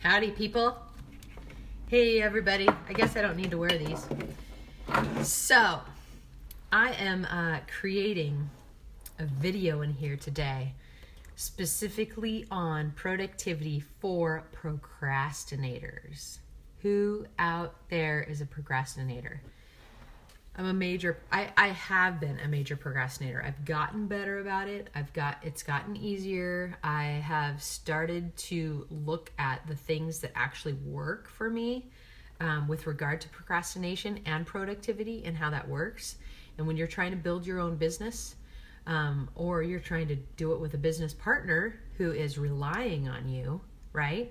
Howdy, people. Hey, everybody. I guess I don't need to wear these. So, I am creating a video in here today specifically on productivity for procrastinators. Who out there is a procrastinator? I have been a major procrastinator. I've gotten better about it. It's gotten easier. I have started to look at the things that actually work for me with regard to procrastination and productivity and how that works. And when you're trying to build your own business, or you're trying to do it with a business partner who is relying on you, right?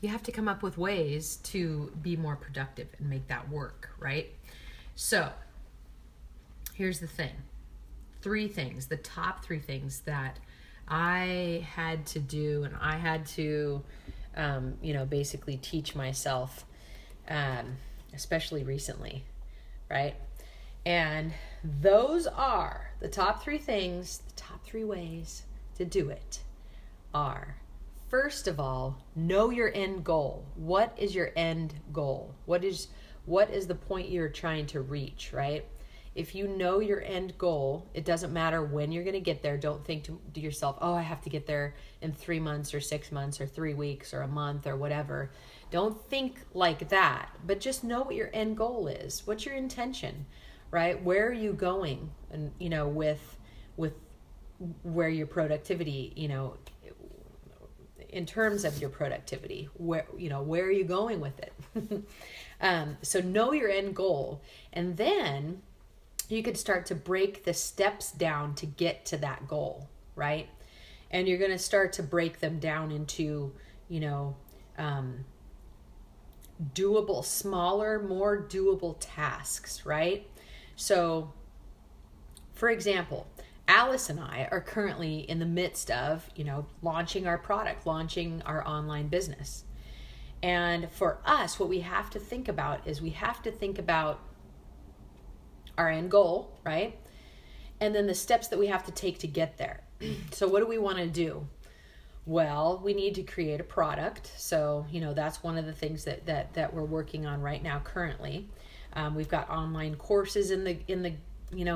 You have to come up with ways to be more productive and make that work, right? So here's the thing. The top three things that I had to do, and I had to, basically teach myself, especially recently, right? And those are the top three things, the top three ways to do it are: first of all, know your end goal. What is your end goal? What is the point you're trying to reach, right? If you know your end goal, it doesn't matter when you're going to get there. Don't think to yourself, oh, I have to get there in 3 months or 6 months or 3 weeks or a month or whatever. Don't think like that, but just know what your end goal is. What's your intention, right? Where are you going? And, with where your productivity, in terms of your productivity, where are you going with it? So know your end goal, and then you could start to break the steps down to get to that goal, right? And you're going to start to break them down into, doable, smaller, more doable tasks, right? So, for example, Alice and I are currently in the midst of, launching our product, launching our online business. And for us, what we have to think about is we have to think about our end goal, right? And then the steps that we have to take to get there. So what do we want to do? Well, we need to create a product. So, that's one of the things that we're working on right now currently. We've got online courses in the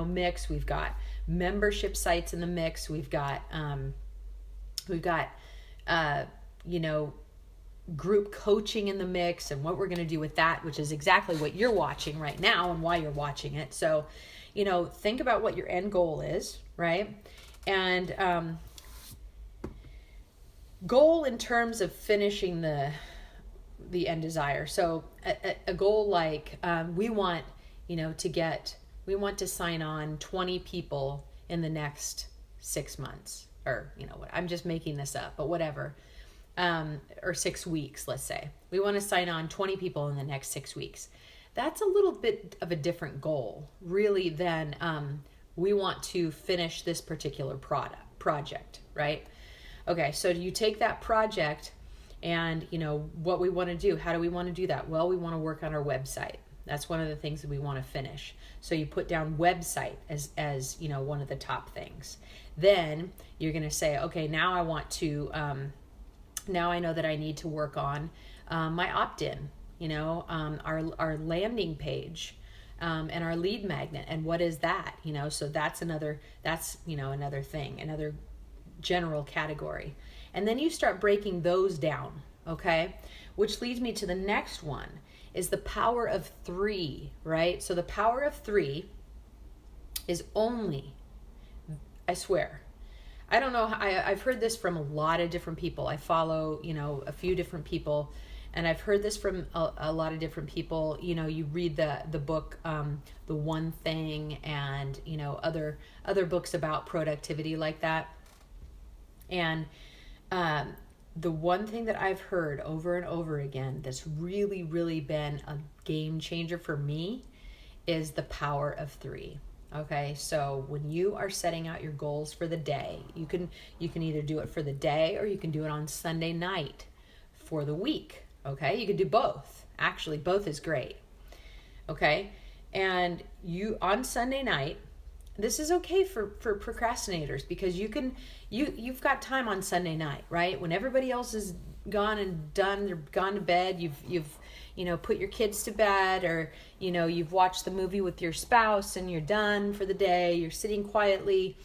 mix. We've got membership sites in the mix. We've got group coaching in the mix, and what we're going to do with that, which is exactly what you're watching right now and why you're watching it. So, think about what your end goal is, right? And goal in terms of finishing the end desire. So a goal like we want to sign on 20 people in the next 6 months, or what, I'm just making this up, but whatever, or 6 weeks, let's say. We want to sign on 20 people in the next 6 weeks. That's a little bit of a different goal, really, than we want to finish this particular project, right? Okay, so you take that project and, what we want to do. How do we want to do that? Well, we want to work on our website. That's one of the things that we want to finish. So you put down website as one of the top things. Then you're going to say, okay, now I want to, now I know that I need to work on my opt-in, our landing page, and our lead magnet. And what is that? So that's another thing, another general category. And then you start breaking those down, okay? Which leads me to the next one, is the power of 3, right? So the power of 3 is only, I swear, I don't know, I've heard this from a lot of different people. I follow, a few different people, and I've heard this from a lot of different people. You read the book, The One Thing, and, other books about productivity like that. And the one thing that I've heard over and over again that's really, really been a game changer for me is the power of 3. Okay, so when you are setting out your goals for the day, you can either do it for the day, or you can do it on Sunday night for the week. Okay, you can do both. Actually, both is great. Okay, and you on Sunday night, this is okay for procrastinators, because you've got time on Sunday night, right? When everybody else is gone and done, they're gone to bed, you've put your kids to bed, or you've watched the movie with your spouse and you're done for the day, you're sitting quietly,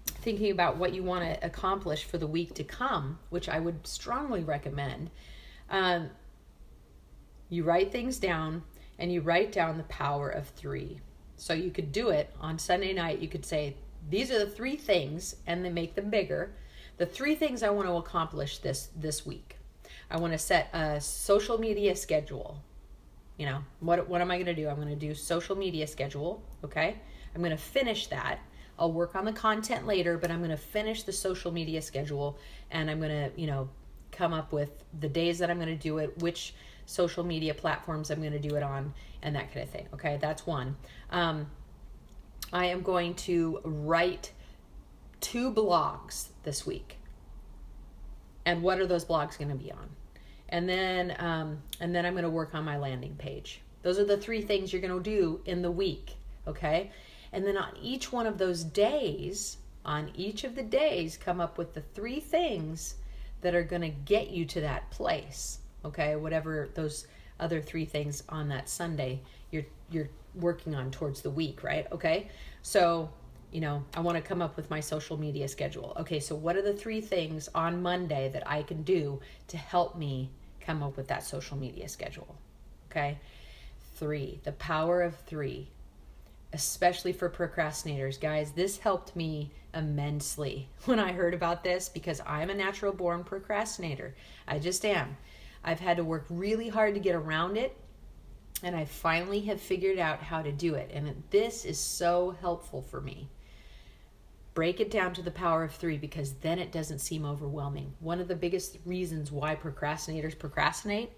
thinking about what you want to accomplish for the week to come, which I would strongly recommend. You write things down, and you write down the power of 3. So you could do it on Sunday night. You could say, these are the 3 things, and then make them bigger. The 3 things I want to accomplish this week. I want to set a social media schedule. What am I going to do? I'm going to do social media schedule, okay? I'm going to finish that. I'll work on the content later, but I'm going to finish the social media schedule, and I'm going to, come up with the days that I'm going to do it, which social media platforms I'm going to do it on, and that kind of thing. Okay, that's one. I am going to write 2 blogs this week. And what are those blogs going to be on? And then I'm going to work on my landing page. Those are the 3 things you're going to do in the week. Okay, and then on each one of those days, on each of the days, come up with the 3 things that are going to get you to that place. Okay, whatever those other 3 things on that Sunday you're working on towards the week, right? Okay, so I want to come up with my social media schedule. Okay, so what are the 3 things on Monday that I can do to help me come up with that social media schedule? Okay, 3, the power of 3, especially for procrastinators, guys. This helped me immensely when I heard about this, because I'm a natural born procrastinator. I just am. I've had to work really hard to get around it, and I finally have figured out how to do it. And this is so helpful for me. Break it down to the power of 3, because then it doesn't seem overwhelming. One of the biggest reasons why procrastinators procrastinate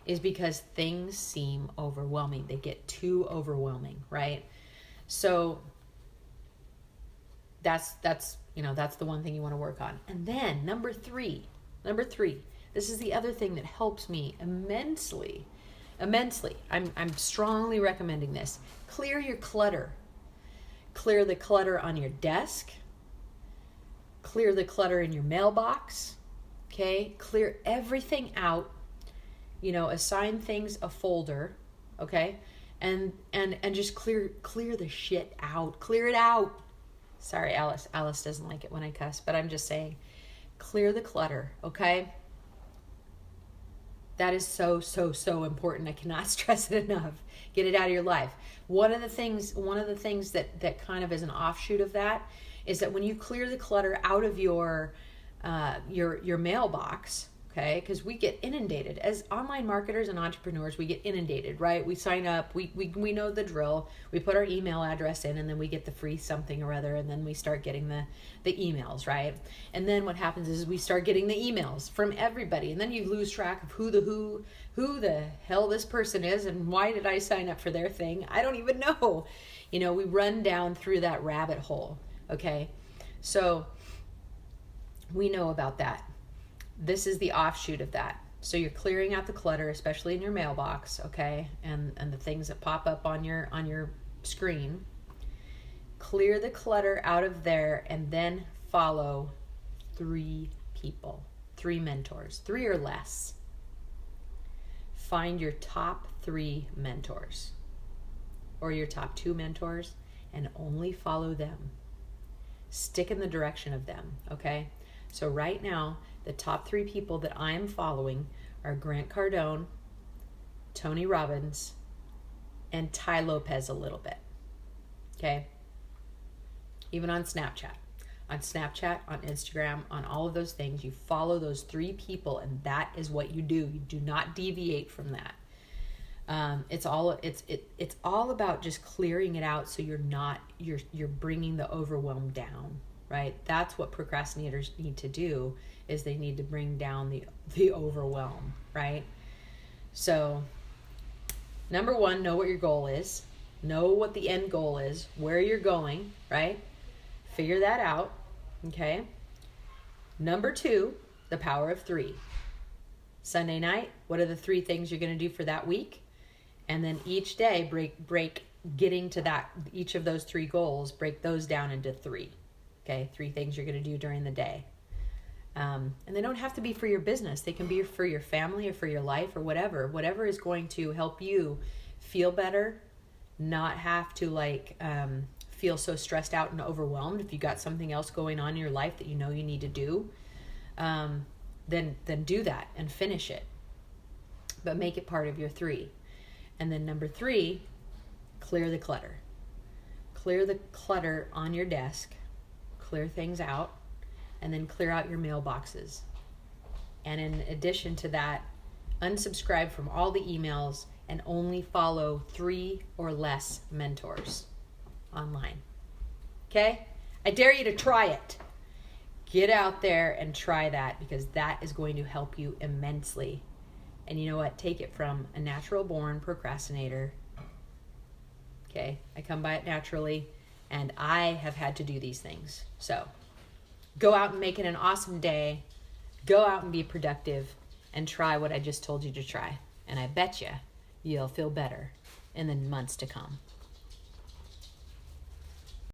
is because things seem overwhelming. They get too overwhelming, right? So that's the one thing you want to work on. And then number three, this is the other thing that helps me immensely. I'm strongly recommending this. Clear your clutter. Clear the clutter on your desk. Clear the clutter in your mailbox. Okay? Clear everything out. Assign things a folder. Okay? And just clear the shit out. Clear it out. Sorry, Alice. Alice doesn't like it when I cuss, but I'm just saying, clear the clutter, okay? That is so, so, so important. I cannot stress it enough. Get it out of your life. One of the things that kind of is an offshoot of that is that when you clear the clutter out of your mailbox, okay, because we get inundated as online marketers and entrepreneurs. We get inundated, right? We sign up, we know the drill. We put our email address in, and then we get the free something or other, and then we start getting the emails, right? And then what happens is we start getting the emails from everybody, and then you lose track of who the hell this person is, and why did I sign up for their thing? I don't even know. We run down through that rabbit hole, okay? So we know about that. This is the offshoot of that. So you're clearing out the clutter, especially in your mailbox, okay? And the things that pop up on your screen. Clear the clutter out of there, and then follow 3 people, 3 mentors, 3 or less. Find your top 3 mentors or your top 2 mentors and only follow them. Stick in the direction of them, okay? So right now, the top 3 people that I am following are Grant Cardone, Tony Robbins, and Ty Lopez a little bit. Okay? Even on Snapchat. On Instagram, on all of those things, you follow those 3 people, and that is what you do. You do not deviate from that. It's all about just clearing it out, so you're bringing the overwhelm down, right? That's what procrastinators need to do, is they need to bring down the overwhelm, right? So number 1, know what your goal is. Know what the end goal is, where you're going, right? Figure that out, okay? Number 2, the power of 3. Sunday night, what are the 3 things you're going to do for that week? And then each day break getting to that, each of those 3 goals, break those down into 3. Okay, 3 things you're going to do during the day. And they don't have to be for your business. They can be for your family or for your life or whatever is going to help you feel better, not have to feel so stressed out and overwhelmed. If you got something else going on in your life that you know you need to do, then do that and finish it. But make it part of your 3. And then number 3, clear the clutter. Clear the clutter on your desk. Clear things out. And then clear out your mailboxes. And in addition to that, unsubscribe from all the emails and only follow 3 or less mentors online. Okay? I dare you to try it. Get out there and try that, because that is going to help you immensely. And you know what? Take it from a natural born procrastinator. Okay? I come by it naturally, and I have had to do these things. So go out and make it an awesome day. Go out and be productive and try what I just told you to try. And I bet you'll feel better in the months to come.